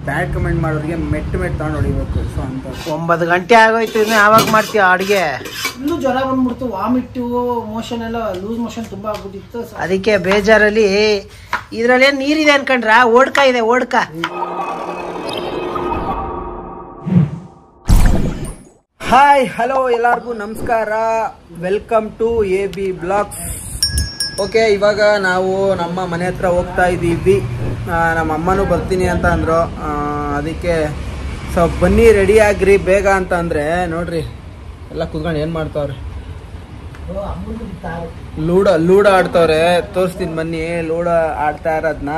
Bad comment ಮಾಡೋರಿಗೆ ಮೆಟ್ಟು ತಗೊಂಡು ಹೊಡಿಬೇಕು. ಸೊ ಅಂತ 9 ಗಂಟೆ ಆಗೋಯ್ತು, ಇನ್ನು ಯಾವಾಗ ಮಾಡ್ತೀಯ ಅಡುಗೆ? ಇನ್ನೂ ಜ್ವರ ಬಂದ್ಬಿಡ್ತು, ವಾಮಿಟ್ಟು, ಮೋಷನ್ ಎಲ್ಲ ಲೂಸ್ ಮೋಷನ್ ತುಂಬಾ ಆಗ್ಬಿಟ್ಟಿತ್ತು. ಅದಕ್ಕೆ ಬೇಜಾರಲ್ಲಿ ಇದ್ರಲ್ಲಿ ನೀರಿದೆ ಅನ್ಕೊಂಡ್ರ, ಓಡ್ಕ ಇದೆ, ಓಡ್ಕ. ಹಾಯ್ ಹಲೋ ಎಲ್ಲರಿಗೂ ನಮಸ್ಕಾರ, welcome to AB blogs. Okay, ಇವಾಗ ನಾವು ನಮ್ಮ ಮನೆ ಹತ್ರ ಹೋಗ್ತಾ ಇದ್ದೀವಿ. ನಮ್ಮ ಅಮ್ಮನೂ ಬರ್ತೀನಿ ಅಂತ ಅಂದರು, ಅದಕ್ಕೆ ಸ್ವಲ್ಪ ಬನ್ನಿ ರೆಡಿ ಆಗ್ರಿ ಬೇಗ ಅಂತ ಅಂದರೆ ನೋಡ್ರಿ ಎಲ್ಲ ಕುತ್ಕೊಂಡು ಏನು ಮಾಡ್ತಾವ್ರೆ, ಲೂಡ ಆಡ್ತವ್ರೆ. ತೋರಿಸ್ತೀನಿ ಬನ್ನಿ, ಲೂಡ ಆಡ್ತಾ ಇರೋದನ್ನ.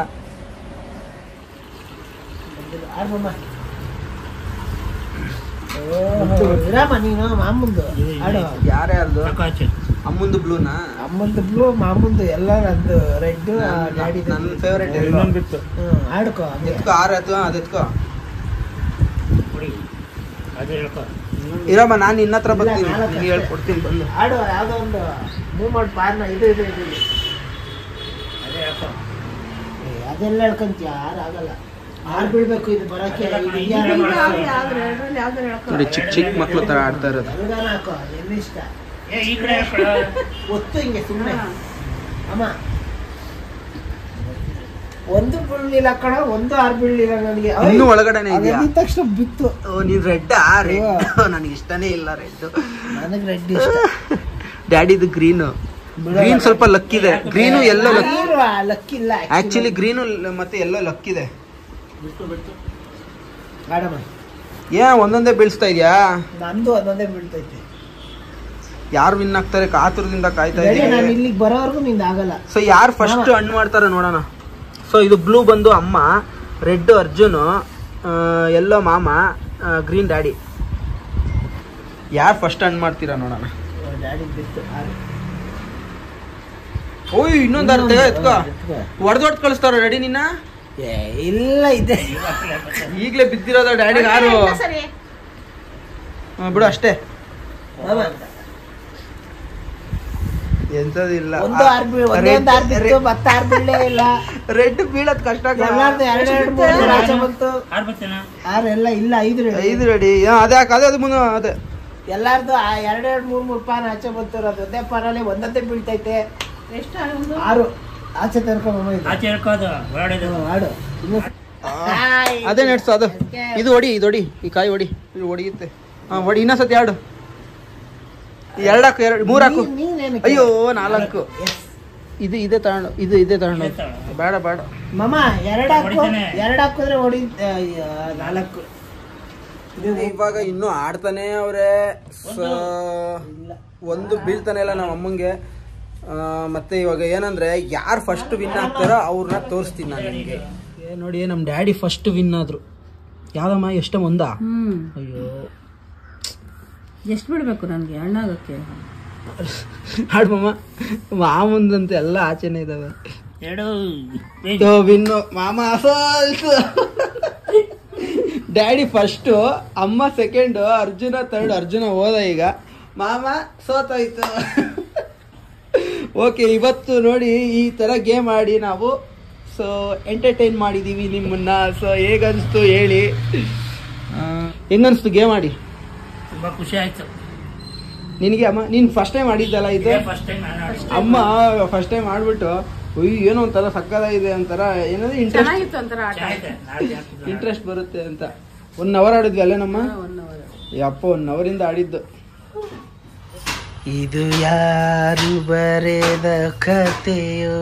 ಯಾರೇ ಅಲ್ದು ಅಮ್ಮಂದು ಬ್ಲೂನಾ? ಅಮ್ಮಂದು ಬ್ಲೂ, ಮಾಮಂದು ಎಲ್ಲ ನಂದು ರೆಡ್. ಗಾಡಿ ನನ್ನ ಫೇವ್ರೇಟ್. ಆಡ್ಕೋ ಎತ್ಕೋ, ಅದೆತ್ಕೋ ಇರಮ್ಮ, ನಾನು ನಿನ್ನ ಹತ್ರ ಬರ್ತೀನಿ, ನೀನು ಹೇಳ್ಕೊಡ್ತೀನಿ ಬಂದು. ಆಡು ಯಾವ್ದೋ ಒಂದು ಮೂವ್ ಮಾಡಿ ಪಾರ್ನ. ಇದು ಅದೆಲ್ಲ ಹೇಳ್ಕೊಂತೀಯ, ಆಗಲ್ಲ. ಆಡ್ ಬೀಳ್ಬೇಕು ಇದು ಬರಕ್ಕೆ. ನೋಡಿ ಚಿಕ್ಕ ಮಕ್ಳು ತರ ಆಡ್ತಾ ಇರೋದು. ಹಾಕೋ, ಎಲ್ಲಿ ಇಷ್ಟ ಒತ್ತು ಹಿಂಗೆ ಸುಮ್ಮನೆ. ಅಮ್ಮ ಒಂದು ಬೀಳ್ಲಿಲ್ಲ ಕಣ, ಒಂದು ಆರ್ ಬೀಳ್ಲಿಲ್ಲ ನನಗೆ. ಇನ್ನು ಒಳಗಡೆನೆ ಇದೆಯಾ? ತಕ್ಷಣ ಬಿತ್ತು. ನೀನ್ ರೆಡ್? ನನಗೆ ಇಷ್ಟನೇ ಇಲ್ಲ ರೆಡ್. ನನಗೆ ರೆಡ್ ಇಷ್ಟ. ಡ್ಯಾಡಿದು ಗ್ರೀನು. ಗ್ರೀನ್ ಸ್ವಲ್ಪ ಲಕ್ಕಿದೆ. ಗ್ರೀನು ಎಲ್ಲೋ ಲಕ್ಕಿಲ್ಲ ಆಕ್ಚುಲಿ. ಗ್ರೀನು ಮತ್ತೆ ಎಲ್ಲೋ ಲಕ್ಕಿದೆ. ಒಂದೊಂದೇ ಬೀಳ್ಸ್ತಾ ಇದೆಯಾ? ನಂದು ಒಂದೊಂದೇ ಬೀಳ್ತೈತೆ. ಯಾರು ವಿನ್ ಆಗ್ತಾರೆ ಕಾತುರದಿಂದ ಕಾಯ್ತಾ ಇದ್ದೀನಿ. ನಾನು ಇಲ್ಲಿಗೆ ಬರೋವರೆಗೂ ನಿಂದ ಆಗಲ್ಲ. ಸೊ ಯಾರು ಫಸ್ಟ್ ಹಣ್ಣು ಮಾಡ್ತಾರೆ ನೋಡೋಣ. ಸೊ ಇದು ಬ್ಲೂ ಬಂದು ಅಮ್ಮ, ರೆಡ್ ಅರ್ಜುನ್, ಎಲ್ಲೋ ಮಾಮ, ಗ್ರೀನ್ ಡ್ಯಾಡಿ. ಯಾರು ಫಸ್ಟ್ ಹಣ್ಣು ಮಾಡ್ತೀರಾ ನೋಡೋಣ. ಓಯ್, ಇನ್ನೊಂದು ಅರ್ಧ ಎತ್ಕೋ. ಹೊಡೆದೊಡ್ ಕಳಿಸ್ತಾರ ಡ್ಯಾಡಿ ನಿನ್ನ? ಇಲ್ಲ, ಇದೆ ಈಗಲೇ ಬಿದ್ದಿರೋದ ಡ್ಯಾಡಿ. ಯಾರು ಬಿಡು ಅಷ್ಟೇ, ಎಂತದಿಲ್ಲ. ರೆಡ್ ಬೀಳದ್ ಕಷ್ಟ. ಐದು ರೆಡಿ. ಅದೇ ಮುಂದೆ ಅದೇ ಎಲ್ಲಾರ್ದು 2-2-3 ಪಾನ್ ಆಚೆ ಬಂತಿರೋದು. ಅದೇ ಪಾನಲ್ಲಿ ಒಂದೊಂದೇ ಬೀಳ್ತೈತೆ. 6 ಆಚೆ ತರ್ಕೊಂಡು ಆಡು. ಅದೇ ನೆಡ್ಸು. ಅದು ಇದು ಹೊಡಿ, ಈ ಕಾಯಿ ಹೊಡಿ, ಇದು ಹೊಡಿಯುತ್ತೆ. ಹೊಡಿ, ಇನ್ನೊಂದ್ಸತಿ ಆಡು. 2 ಹಾಕು, 3 ಹಾಕು. ಅಯ್ಯೋ 4. ಇದೇ ತಗೊಂಡು ಬೇಡ ಮಮ್ಮ. 2 ಹಾಕಿದ್ರೆ ಹೊಡಿ 4. ಇವಾಗ ಇನ್ನೂ ಆಡ್ತಾನೆ ಅವ್ರೆ. ಒಂದು ಬೀಳ್ತಾನೆ ಇಲ್ಲ ನಮ್ಮ ಅಮ್ಮಂಗೆ. ಮತ್ತೆ ಇವಾಗ ಏನಂದ್ರೆ ಯಾರು ಫಸ್ಟ್ ವಿನ್ ಆಗ್ತಾರೋ ಅವ್ರನ್ನ ತೋರಿಸ್ತೀನಿ ನಾನು ನಿಮಗೆ. ನೋಡಿ, ನಮ್ಮ ಡ್ಯಾಡಿ ಫಸ್ಟ್ ವಿನ್ ಆದ್ರು. ಯಾವ್ದಮ್ಮ? ಎಷ್ಟೋ ಒಂದ? ಅಯ್ಯೋ, ಎಷ್ಟು ಬಿಡ್ಬೇಕು ನನಗೆ ಹಣ್ಣಾಗಕ್ಕೆ? ಹಾಡ್ಮಮ್ಮ. ಮಾಮಂದಂತೆ ಎಲ್ಲ ಆಚೆನೆ ಇದಾವೆ. ವಿನ್ನು ಮಾಮ ಫಾಲ್ಸ್. ಡ್ಯಾಡಿ ಫಸ್ಟು, ಅಮ್ಮ ಸೆಕೆಂಡು, ಅರ್ಜುನ ಥರ್ಡ್. ಅರ್ಜುನ ಹೋದ, ಈಗ ಮಾಮ ಸೋತಾಯ್ತು. ಓಕೆ, ಇವತ್ತು ನೋಡಿ ಈ ಥರ ಗೇಮ್ ಆಡಿ ನಾವು ಸೊ ಎಂಟರ್ಟೈನ್ ಮಾಡಿದ್ದೀವಿ ನಿಮ್ಮನ್ನ. ಸೊ ಹೇಗನ್ನಿಸ್ತು ಹೇಳಿ, ಹೆಂಗನ್ನಿಸ್ತು ಗೇಮ್ ಆಡಿ? ತುಂಬಾ ಖುಷಿ ಆಯ್ತು. ನಿನಗೆ ಅಮ್ಮ? ನೀನು ಫಸ್ಟ್ ಟೈಮ್ ಆಡಿದ್ದಲ್ಲ ಇದು? ಅಮ್ಮ ಫಸ್ಟ್ ಟೈಮ್ ಆಡ್ಬಿಟ್ಟು ಏನೋ ಒಂಥರ ಸಕ್ಕದಾಗಿದೆ, ಒಂಥರ ಏನಂದ್ರೆ ಇಂಟ್ರೆಸ್ಟ್ ಬರುತ್ತೆ ಅಂತ. 1 ಅವರ್ ಆಡಿದ್ವಿ ಅಲ್ಲೇ ನಮ್ಮ ಯಪ್ಪ. 1 ಅವರಿಂದ ಆಡಿದ್ದು. ಇದು ಯಾರು ಬರೆದ ಕಥೆಯೋ,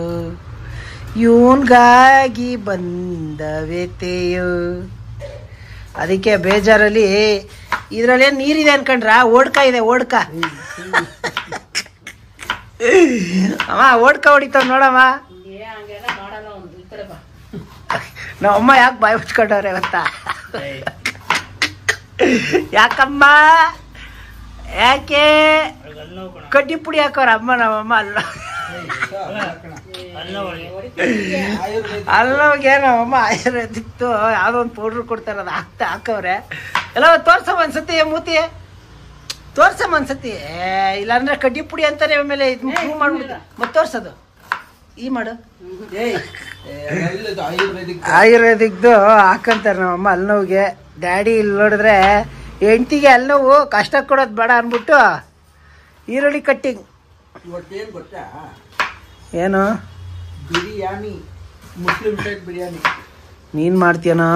ಇವನ್ಗಾಗಿ ಬಂದ ವ್ಯತೆಯೋ. ಅದಕ್ಕೆ ಬೇಜಾರಲ್ಲಿ ಇದ್ರಲ್ಲಿ ನೀರಿದೆ ಅನ್ಕೊಂಡ್ರ, ಓಡ್ಕ ಇದೆ, ಓಡ್ಕ. ಅಮ್ಮ ಓಡ್ಕ ಹೊಡಿತಾವ ನೋಡಮ್ಮ. ನಮ್ಮಮ್ಮ ಯಾಕೆ ಬಾಯಿ ಮುಚ್ಕೊಂಡವ್ರೆ ಗೊತ್ತಾ? ಯಾಕಮ್ಮ? ಯಾಕೆ ಕಡ್ಡಿ ಪುಡಿ ಹಾಕೋರ ಅಮ್ಮ? ನಮ್ಮಮ್ಮ ಅಲ್ಲೋಗೆ ನಮ್ಮಮ್ಮ ಆಯುರ್ವೇದಿಕ್ತು ಯಾವ್ದೋ ಒಂದು ಪೌಡ್ರ್ ಕೊಡ್ತಾರ, ಅದು ಹಾಕವ್ರೆ. ಎಲ್ಲ ತೋರ್ಸಮ್ಮ ಅನ್ಸತಿ, ಮೂತಿ ತೋರ್ಸಮ್ಮ ಅನ್ಸತಿ. ಇಲ್ಲಾಂದ್ರೆ ಕಡ್ಡಿ ಪುಡಿ ಅಂತಾರೆ, ಆಮೇಲೆ ಇದು ಪ್ರೂವ್ ಮಾಡ್ಬಿಡ್ತಾರೆ. ಮತ್ತೆ ತೋರ್ಸೋದು ಈ ಮಾಡು ಆಯುರ್ವೇದಿಕ್ ಆಯುರ್ವೇದಿಕ್ದು ಹಾಕಂತಾರೆ ನಮ್ಮಮ್ಮ ಅಲ್ಲಿ ನೋವಿಗೆ. ಡ್ಯಾಡಿ ಇಲ್ಲಿ ನೋಡಿದ್ರೆ ಹೆಂಡ್ತಿಗೆ ಅಲ್ಲಿ ನೋವು ಕಷ್ಟ ಕೊಡೋದು ಬೇಡ ಅಂದ್ಬಿಟ್ಟು ಈರುಳ್ಳಿ ಕಟ್ಟಿಂಗ್. ಇವತ್ತೇನು ಗೊತ್ತಾ, ಏನು ಬಿರಿಯಾನಿ, ಮುಸ್ಲಿಂ ಟೈಪ್ ಬಿರಿಯಾನಿ ನೀನ್ ಮಾಡ್ತೀಯನಾ?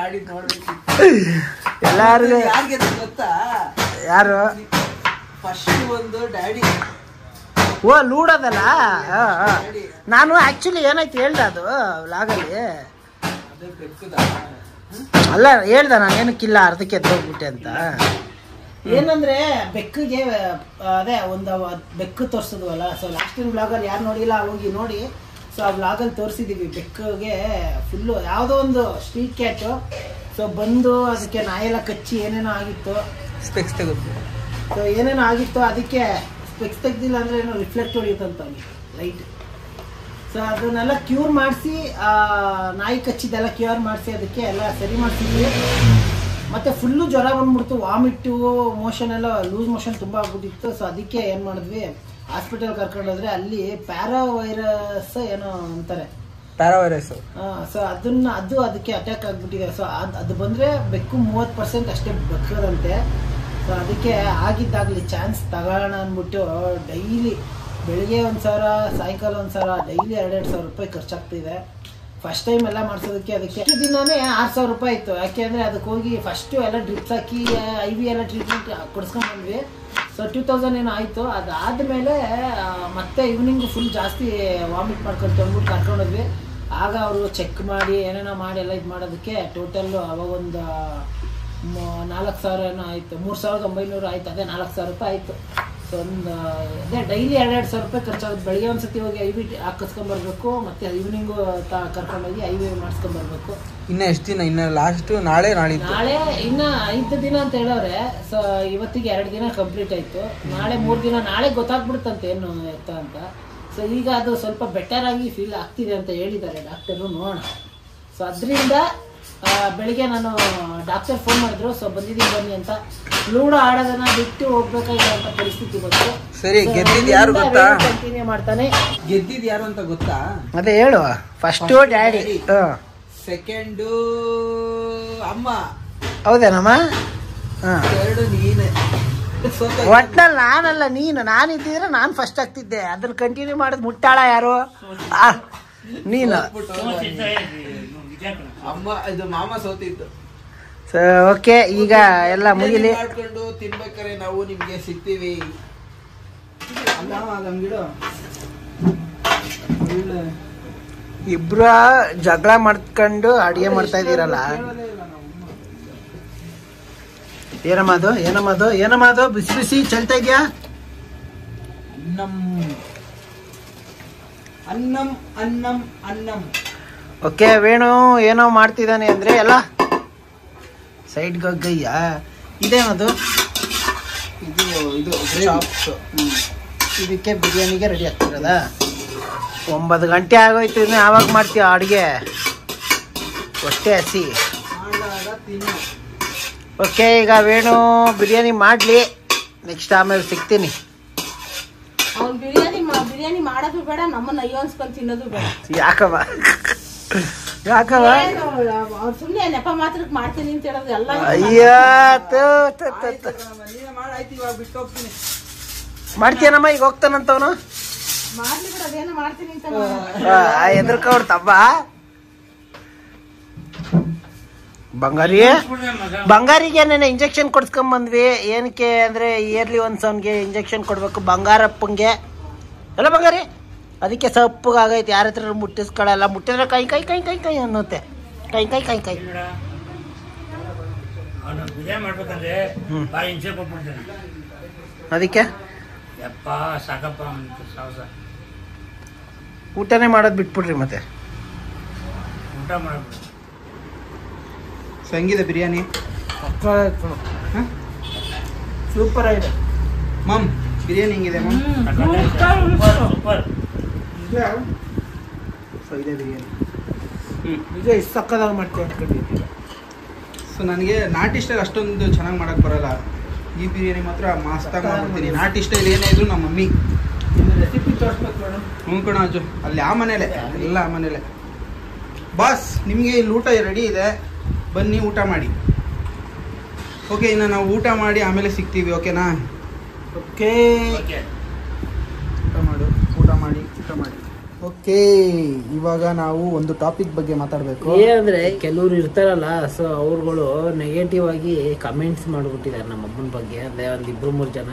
ಆಡಿದ್ ನೋಡ್ಬೇಕು. ಎಲ್ಲಾರ್ಗು ಯಾರಿಗೆ ಗೊತ್ತಾ, ಯಾರು ಫಸ್ಟ್ ಒಂದು ಡ್ಯಾಡಿ. ಓ ಲೂಡೋದಲ್ಲ. ನಾನು ಆಕ್ಚುಲಿ ಏನಾಯ್ತು ಹೇಳ್ದ ಅದು ಲಾಗಲ್ಲಿ ಅದು ಬೆಕ್ಕದ ಅಲ್ಲ ಹೇಳ್ದ ನಾನು ಏನಕ್ಕಿಲ್ಲ ಅರ್ಧಕ್ಕೆ ಎದ್ದೋಗ್ಬಿಟ್ಟೆ ಅಂತ. ಏನಂದ್ರೆ ಬೆಕ್ಕಿಗೆ ಅದೇ ಒಂದು ಬೆಕ್ಕು ತೋರಿಸಿದ್ವಲ್ಲ. ಸೊ ಲಾಸ್ಟಿನ ಬ್ಲಾಗಲ್ಲಿ ಯಾರು ನೋಡಿಲ್ಲ ಹೋಗಿ ನೋಡಿ. ಸೊ ಆ ಬ್ಲಾಗಲ್ಲಿ ತೋರಿಸಿದೀವಿ ಬೆಕ್ಕಿಗೆ ಫುಲ್ಲು ಯಾವುದೋ ಒಂದು ಸ್ಟ್ರೀಟ್ ಕ್ಯಾಟು. ಸೊ ಬಂದು ಅದಕ್ಕೆ ನಾಯೆಲ್ಲ ಕಚ್ಚಿ ಏನೇನೋ ಆಗಿತ್ತು. ಸ್ಪೆಕ್ಸ್ ತೆಗೆದು ಸೊ ಏನೇನೋ ಆಗಿತ್ತು, ಅದಕ್ಕೆ ಸ್ಪೆಕ್ಸ್ ತೆಗ್ದಿಲ್ಲ ಅಂದರೆ ಏನೋ ರಿಫ್ಲೆಕ್ಟ್ ಹೊಡಿಯುತ್ತಂತ ಅವನಿಗೆ ಲೈಟ್. ಸೊ ಅದನ್ನೆಲ್ಲ ಕ್ಯೂರ್ ಮಾಡಿಸಿ, ನಾಯಿ ಕಚ್ಚಿದ್ದೆಲ್ಲ ಕ್ಯೂರ್ ಮಾಡಿಸಿ ಅದಕ್ಕೆ ಎಲ್ಲ ಸರಿ ಮಾಡಿಸಿದ್ವಿ. ಮತ್ತು ಫುಲ್ಲು ಜ್ವರ ಬಂದ್ಬಿಡ್ತು, ವಾಮಿಟ್ಟು, ಮೋಷನ್ ಎಲ್ಲ ಲೂಸ್ ಮೋಷನ್ ತುಂಬ ಆಗ್ಬಿಟ್ಟಿತ್ತು. ಸೊ ಅದಕ್ಕೆ ಏನು ಮಾಡಿದ್ವಿ, ಹಾಸ್ಪಿಟಲ್ ಕರ್ಕೊಂಡೋದ್ರೆ ಅಲ್ಲಿ ಪ್ಯಾರಾವೈರಸ್ ಏನೋ ಅಂತಾರೆ, ಪ್ಯಾರಾವೈರಸ್. ಸೊ ಅದು ಅದಕ್ಕೆ ಅಟ್ಯಾಕ್ ಆಗಿಬಿಟ್ಟಿದೆ. ಸೊ ಅದು ಬಂದರೆ ಬೆಕ್ಕು 30% ಅಷ್ಟೇ ಬದುಕೋದಂತೆ. ಸೊ ಅದಕ್ಕೆ ಆಗಿದ್ದಾಗಲಿ ಚಾನ್ಸ್ ತಗೋಣ ಅಂದ್ಬಿಟ್ಟು ಡೈಲಿ ಬೆಳಿಗ್ಗೆ 1,000, ಸಾಯಂಕಾಲ 1,000, ಡೈಲಿ 2,000 ರೂಪಾಯಿ ಖರ್ಚಾಗ್ತಿದೆ. ಫಸ್ಟ್ ಟೈಮ್ ಎಲ್ಲ ಮಾಡಿಸೋದಕ್ಕೆ ಅದಕ್ಕೆ ಎಷ್ಟು ದಿನನೇ 6,000 ರೂಪಾಯಿ ಇತ್ತು. ಯಾಕೆಂದರೆ ಅದಕ್ಕೆ ಹೋಗಿ ಫಸ್ಟು ಎಲ್ಲ ಡ್ರಿಪ್ಸ್ ಹಾಕಿ IV ಎಲ್ಲ ಟ್ರೀಟ್ಮೆಂಟ್ ಕೊಡಿಸ್ಕೊಂಡ್ಬಂದ್ವಿ. ಸೊ 2,000 ಏನೋ ಆಯಿತು. ಅದಾದಮೇಲೆ ಮತ್ತೆ ಈವ್ನಿಂಗು ಫುಲ್ ಜಾಸ್ತಿ ವಾಮಿಟ್ ಮಾಡ್ಕೊಂಡು ಅಂದ್ಬಿಟ್ಟು ಕರ್ಕೊಂಡೋದ್ವಿ. ಆಗ ಅವರು ಚೆಕ್ ಮಾಡಿ ಏನೇನೋ ಮಾಡಿ ಎಲ್ಲ ಇದು ಮಾಡೋದಕ್ಕೆ ಟೋಟಲ್ಲು ಅವಾಗ ಒಂದು 4,000 ಏನೋ ಆಯಿತು, 3,900 ಆಯಿತು. ಅದೇ 4,000 ರೂಪಾಯಿ ಆಯಿತು. ಸೊ ಒಂದು ಅದೇ ಡೈಲಿ 2,000 ರೂಪಾಯಿ ಖರ್ಚಾಗುತ್ತೆ. ಬೆಳಿಗ್ಗೆ ಒಂದ್ಸತಿ ಹೋಗಿ IV ಹಾಕಿಸ್ಕೊಂಬರ್ಬೇಕು, ಮತ್ತು ಈವ್ನಿಂಗು ಕರ್ಕೊಂಡೋಗಿ IV ಮಾಡಿಸ್ಕೊಂಬರ್ಬೇಕು. ಇನ್ನು ಎಷ್ಟು ದಿನ? ಇನ್ನು ಲಾಸ್ಟ್ ನಾಳೆ ನಾಳೆ ಇನ್ನು 5 ದಿನ ಅಂತ ಹೇಳೋರೆ. ಸೊ ಇವತ್ತಿಗೆ 2 ದಿನ ಕಂಪ್ಲೀಟ್ ಆಯಿತು. ನಾಳೆ 3 ದಿನ, ನಾಳೆ ಗೊತ್ತಾಗ್ಬಿಡುತ್ತಂತೆ ಏನು ಎತ್ತ ಅಂತ. ಸೊ ಈಗ ಅದು ಸ್ವಲ್ಪ ಬೆಟರ್ ಆಗಿ ಫೀಲ್ ಆಗ್ತಿದೆ ಅಂತ ಹೇಳಿದ್ದಾರೆ ಡಾಕ್ಟರು, ನೋಡೋಣ. ಸೊ ಅದರಿಂದ ಬೆಳಿಗ್ಗೆ ನಾನು ಡಾಕ್ಟರ್ ಫೋನ್ ಮಾಡಿದ್ರು. ಸೊ ಬಂದಿದ್ದೀನಿ ಬನ್ನಿ ಅಂತ. ಲೂಡೋ ಆಡೋದನ್ನ ಬಿಟ್ಟು ಹೋಗ್ಬೇಕಾಗಿರೋ ಪರಿಸ್ಥಿತಿ ಬಂತು. ಸರಿ, ಗೆದ್ದಿದ್ ಯಾರು ಗೊತ್ತಾ? ಕಂಟಿನ್ಯೂ ಮಾಡ್ತಾನೆ. ಗೆದ್ದಿದ್ ಯಾರು ಅಂತ ಗೊತ್ತಾ? ಅದೇ ಹೇಳು. ಫಸ್ಟು ಡ್ಯಾಡಿ, ಸೆಕೆಂಡು ಅಮ್ಮ. ಹೌದೇನಮ್ಮ? ಎರಡು ನೀನೆ. ಒಟ್ನಲ್ಲಿ ನಾನಲ್ಲ ನೀನು. ನಾನಿದ್ದಿದ್ರೆ ನಾನು ಫಸ್ಟ್ ಆಗ್ತಿದ್ದೆ. ಅದನ್ನ ಕಂಟಿನ್ಯೂ ಮಾಡೋದು ಮುಟ್ಟಾಳ ಯಾರು? ನೀನು. ಅಮ್ಮ, ಇದು ಮಾಮ ಸೋತಿದ್ದು. ಓಕೆ, ಈಗ ಎಲ್ಲ ಮುಗಿಲಿ. ಮಾಡ್ಕೊಂಡು ತಿನ್ಬೇಕಾರೆ ನಾವು ನಿಮ್ಗೆ ಸಿಗ್ತೀವಿ. ಇಬ್ರು ಜಗಳ ಮಾಡ್ಕೊಂಡು ಅಡಿಗೆ ಮಾಡ್ತಾ ಇದೀರಲ್ಲ. ಏನಮ್ಮ ಅದು ಬಿಸಿ ಬಿಸಿ ಚಲ್ತಾ ಇದ್ಯಾ? ಅನ್ನಂ. ಓಕೆ, ವೇಣು ಏನೋ ಮಾಡ್ತಿದ್ದಾನೆ ಅಂದ್ರೆ ಎಲ್ಲ ಸೈಡ್ ಗಯ್ಯ. ಇದೇನದು? ಇದು ಚಾಪ್ಸ್. ಇದಕ್ಕೆ ಬಿರಿಯಾನಿಗೆ ರೆಡಿ ಆಗ್ತಿರೋದ? 9 ಗಂಟೆ ಆಗೋಯ್ತು, ಇನ್ನು ಯಾವಾಗ ಮಾಡ್ತೀಯ ಅಡುಗೆ? ಹೊಟ್ಟೆ ಹಸಿ. ಓಕೆ, ಈಗ ವೇಣು ಬಿರಿಯಾನಿ ಮಾಡಲಿ, ನೆಕ್ಸ್ಟ್ ಆಮೇಲೆ ಸಿಗ್ತೀನಿ. ಅವ್ನು ಬಿರಿಯಾನಿ ಮಾಡೋದು ಬೇಡ, ನಮ್ಮನ್ನ ಅಯ್ಯೋ ಅನ್ಸ್ಕೊಂಡು ತಿನ್ನೋದು ಬೇಡ. ಯಾಕವ ಅವ್ರು ಸುಮ್ಮನೆ ನೆಪ ಮಾತ್ರಕ್ಕೆ ಮಾಡ್ತೀನಿ ಅಂತ ಹೇಳೋದು ಎಲ್ಲ. ಮಾಡ್ತೀಯನಮ್ಮ? ಈಗ ಹೋಗ್ತಾನಂತವನು. ಮಾಡ್ಲಿ ಬಿಡ, ಅದೇನೋ ಮಾಡ್ತೀನಿ ಅಂತ ಎದ್ರಕವ್ರ ಬಂಗಾರಿಗೆ ನೆನೆ ಇಂಜೆಕ್ಷನ್ ಕೊಡ್ಸ್ಕೊಂಬಂದ್ವಿ. ಏನಕ್ಕೆ ಅಂದ್ರೆ ಇಯರ್ಲಿ ಒನ್ಸ್ ಅವ್ನಿಗೆ ಇಂಜೆಕ್ಷನ್ ಕೊಡ್ಬೇಕು, ಬಂಗಾರಪ್ಪಂಗೆ ಎಲ್ಲ ಬಂಗಾರಿ. ಅದಕ್ಕೆ ಸಪ್ಪಗಾಗೈತೆ. ಯಾರ ಹತ್ರ ಮುಟ್ಟಿಸ್ಕೊಳ್ಳಲ್ಲ, ಮುಟ್ಟಿದ್ರೆ ಕೈ ಕೈ ಕೈ ಕೈ ಕೈ ಅನ್ನುತ್ತೆ. ಕೈ ಕೈ ಕೈ ಕೈ. ಅದಕ್ಕೆ ಊಟನೇ ಮಾಡೋದು ಬಿಟ್ಬಿಡ್ರಿ. ಮತ್ತೆ ಸಂಗೀತ ಬಿರಿಯಾನಿ ಸೂಪರ್ ಆಗಿದೆ. ಮಮ್, ಬಿರಿಯಾನಿ ಹೆಂಗಿದೆ ಮಮ್? ಸೊ ಇದೆ ಬಿರಿಯಾನಿ. ವಿಜಯ್ ಸಕ್ಕದಾಗಿ ಮಾಡ್ತೀವಿ ಅಂದ್ಕೊಂಡಿದ್ದೀನಿ. ಸೊ ನನಗೆ ನಾಟಿ ಸ್ಟೈಲ್ ಅಷ್ಟೊಂದು ಚೆನ್ನಾಗಿ ಮಾಡೋಕ್ಕೆ ಬರಲ್ಲ. ಈ ಬಿರಿಯಾನಿ ಮಾತ್ರ ಮಸ್ತಾಗಿ ಮಾಡ್ಬಿಡ್ತೀನಿ. ನಾಟಿ ಸ್ಟೈಲ್ ಏನೇ ಇದ್ರು ನಮ್ಮ ಮಮ್ಮಿ. ರೆಸಿಪಿ ತೋರಿಸ್ಬೇಕು ಮೇಡಮ್. ಹ್ಞೂ ಕಣ ಅಜ್ಜು, ಅಲ್ಲಿ ಆ ಮನೇಲೆ ಎಲ್ಲ ಆ ಮನೇಲೆ. ಬಾಸ್ ನಿಮಗೆ ಇಲ್ಲಿ ಊಟ ರೆಡಿ ಇದೆ, ಬನ್ನಿ ಊಟ ಮಾಡಿ. ಓಕೆ, ಇನ್ನು ನಾವು ಊಟ ಮಾಡಿ ಆಮೇಲೆ ಸಿಗ್ತೀವಿ. ಓಕೆನಾ? ಓಕೆ, ಊಟ ಮಾಡು, ಊಟ ಮಾಡಿ. ಓಕೆ, ಇವಾಗ ನಾವು ಒಂದು ಟಾಪಿಕ್ ಬಗ್ಗೆ ಮಾತಾಡಬೇಕು. ಏನಂದ್ರೆ ಕೆಲವ್ರು ಇರ್ತಾರಲ್ಲ, ಸೊ ಅವ್ರುಗಳು ನೆಗೆಟಿವ್ ಆಗಿ ಕಮೆಂಟ್ಸ್ ಮಾಡಿಬಿಟ್ಟಿದ್ದಾರೆ ನಮ್ಮ ಅಮ್ಮನ ಬಗ್ಗೆ. ಅಂದರೆ ಒಂದು 2-3 ಜನ.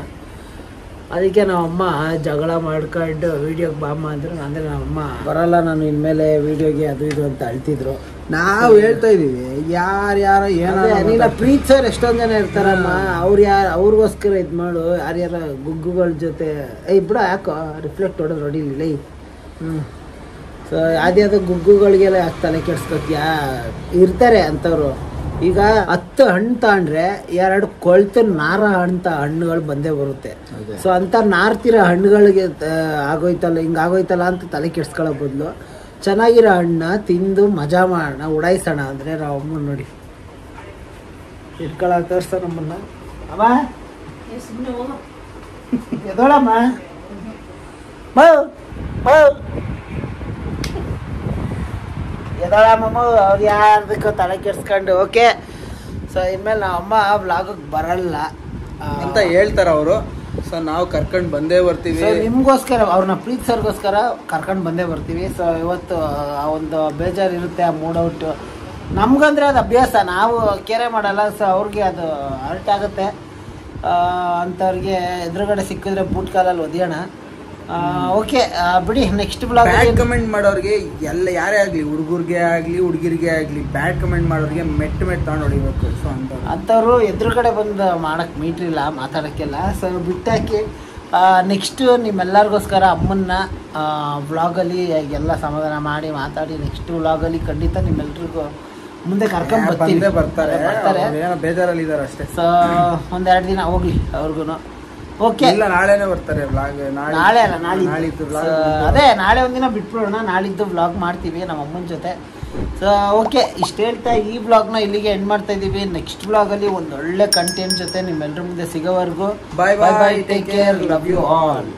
ಅದಕ್ಕೆ ನಮ್ಮಮ್ಮ ಜಗಳ ಮಾಡ್ಕೊಂಡು ವಿಡಿಯೋಗೆ ಬಾಮ್ಮ ಅಂದರು. ಅಂದರೆ ನಮ್ಮಮ್ಮ ಬರಲ್ಲ ನಾನು ಇನ್ಮೇಲೆ ವಿಡಿಯೋಗೆ ಅದು ಇದು ಅಂತ ಅಳ್ತಿದ್ರು. ನಾವು ಹೇಳ್ತಾ ಇದೀವಿ, ಯಾರ್ಯಾರ ನೀನ ಪ್ರೀತಿಸೋರು ಎಷ್ಟೊಂದು ಜನ ಇರ್ತಾರಮ್ಮ, ಅವ್ರಿಗೋಸ್ಕರ ಇದು ಮಾಡು. ಯಾರ್ಯಾರ ಗುಗ್ಗುಗಳ ಜೊತೆ ಬಿಡ, ಯಾಕೋ ರಿಫ್ಲೆಕ್ಟ್ ಹೊಡೆದು ಹೊಡಿಲಿಲ್ಲ. ಸೊ ಯಾವ್ದು ಗುಗ್ಗುಗಳಿಗೆಲ್ಲ ಯಾಕೆ ತಲೆ ಕೆಡ್ಸ್ಕೊತ್ಯಾ? ಇರ್ತಾರೆ ಅಂಥವ್ರು. ಈಗ 10 ಹಣ್ಣು ತಗೊಂಡ್ರೆ 2 ಕೊಳ್ತು ನಾರ ಹಣ್ಣುಗಳು ಬಂದೇ ಬರುತ್ತೆ. ಸೊ ಅಂತ ನಾರ್ತಿರೋ ಹಣ್ಣುಗಳಿಗೆ ಆಗೋಯ್ತಲ್ಲ, ಹಿಂಗಾಗೋಯ್ತಲ್ಲ ಅಂತ ತಲೆ ಕೆಡ್ಸ್ಕೊಳ್ಳೋ ಬದಲು ಚೆನ್ನಾಗಿರೋ ಹಣ್ಣ ತಿಂದು ಮಜಾ ಮಾಡೋಣ, ಉಡಾಯಿಸೋಣ. ಅಂದರೆ ನಾವು ಅಮ್ಮನ ನೋಡಿ ಇಟ್ಕೊಳ ತೋರಿಸ್ತ ನಮ್ಮನ್ನ. ಅಮ್ಮ ಎದೋಳಮ್ಮ, ಎದೋಳಮ್ಮ, ಅವ್ರು ಯಾರ್ದಕ್ಕೂ ತಲೆ ಕೆಡ್ಸ್ಕೊಂಡು. ಓಕೆ, ಸೊ ಇನ್ಮೇಲೆ ನಾವು ಅಮ್ಮ ವ್ಲಾಗಿಗೆ ಬರಲ್ಲ ಅಂತ ಹೇಳ್ತಾರೆ ಅವರು. ಸೊ ನಾವು ಕರ್ಕೊಂಡು ಬಂದೇ ಬರ್ತೀವಿ. ಸೊ ನಿಮಗೋಸ್ಕರ, ಅವ್ರನ್ನ ಪ್ರೀತಿಸೋರ್ಗೋಸ್ಕರ ಕರ್ಕೊಂಡು ಬಂದೇ ಬರ್ತೀವಿ. ಸೊ ಇವತ್ತು ಆ ಒಂದು ಬೇಜಾರು ಇರುತ್ತೆ, ಆ ಮೂಡೌಟ್. ನಮ್ಗಂದ್ರೆ ಅದು ಅಭ್ಯಾಸ, ನಾವು ಕೇರೆ ಮಾಡಲ್ಲ. ಸೊ ಅವ್ರಿಗೆ ಅದು ಹರ್ಟ್ ಆಗುತ್ತೆ. ಅಂಥವ್ರಿಗೆ ಎದುರುಗಡೆ ಸಿಕ್ಕಿದ್ರೆ ಬೂಟ್ ಕಾಲಲ್ಲಿ ಒದಿಯೋಣ. ಓಕೆ ಬಿಡಿ, ನೆಕ್ಸ್ಟ್ ಬ್ಲಾಗ್. ಬ್ಯಾಡ್ ಕಮೆಂಟ್ ಮಾಡೋರಿಗೆ ಎಲ್ಲ ಯಾರೇ ಆಗಲಿ, ಹುಡುಗರಿಗೆ ಆಗಲಿ ಹುಡುಗಿರಿಗೆ ಆಗಲಿ, ಬ್ಯಾಡ್ ಕಮೆಂಟ್ ಮಾಡೋರಿಗೆ ಮೆಟ್ಟು ತಗೊಂಡು ಹೊಡಿಬೇಕು. ಸೊ ಅಂಥವ್ರು ಎದುರುಗಡೆ ಬಂದು ಮಾಡೋಕ್ಕೆ ಮೀಟ್ರಿಲ್ಲ, ಮಾತಾಡೋಕ್ಕೆಲ್ಲ. ಸೊ ಬಿಟ್ಟಾಕಿ ನೆಕ್ಸ್ಟು ನಿಮ್ಮೆಲ್ಲರಿಗೋಸ್ಕರ ಅಮ್ಮನ್ನ ವ್ಲಾಗಲ್ಲಿ ಎಲ್ಲ ಸಮಾಧಾನ ಮಾಡಿ ಮಾತಾಡಿ ನೆಕ್ಸ್ಟ್ ವ್ಲಾಗಲ್ಲಿ ಖಂಡಿತ ನಿಮ್ಮೆಲ್ರಿಗೂ ಮುಂದೆ ಕರ್ಕೊಂಡು ಬರ್ತಾರೆ. ಬೇಜಾರಲ್ಲಿ ಇದ್ದಾರೆ ಅಷ್ಟೇ. ಸೊ 1-2 ದಿನ ಹೋಗ್ಲಿ ಅವ್ರಿಗೂ. ಓಕೆ, ಇಲ್ಲ ನಾಳೆನೇ ಬರ್ತಾರೆ ವ್ಲಾಗ್. ನಾಳೆ ಅಲ್ಲ, ನಾಳಿದ್ದು. ಅದೇ ನಾಳೆ ಒಂದಿನ ಬಿಟ್ಬಿಡೋಣ, ನಾಳಿದ್ದು ವ್ಲಾಗ್ ಮಾಡ್ತೀವಿ ನಮ್ಮ ಅಮ್ಮನ ಜೊತೆ. ಸೊ ಓಕೆ, ಇಷ್ಟು ಹೇಳ್ತಾ ಈ ವ್ಲಾಗ್ನ ಇಲ್ಲಿಗೆ ಎಂಡ್ ಮಾಡ್ತಾ ಇದ್ದೀವಿ. ನೆಕ್ಸ್ಟ್ ವ್ಲಾಗಲ್ಲಿ ಒಂದು ಒಳ್ಳೆ ಕಂಟೆಂಟ್ ಜೊತೆ ನಿಮ್ಮೆಲ್ಲರ ಮುಂದೆ ಸಿಗೋವರೆಗೂ bye bye, take care, love you all.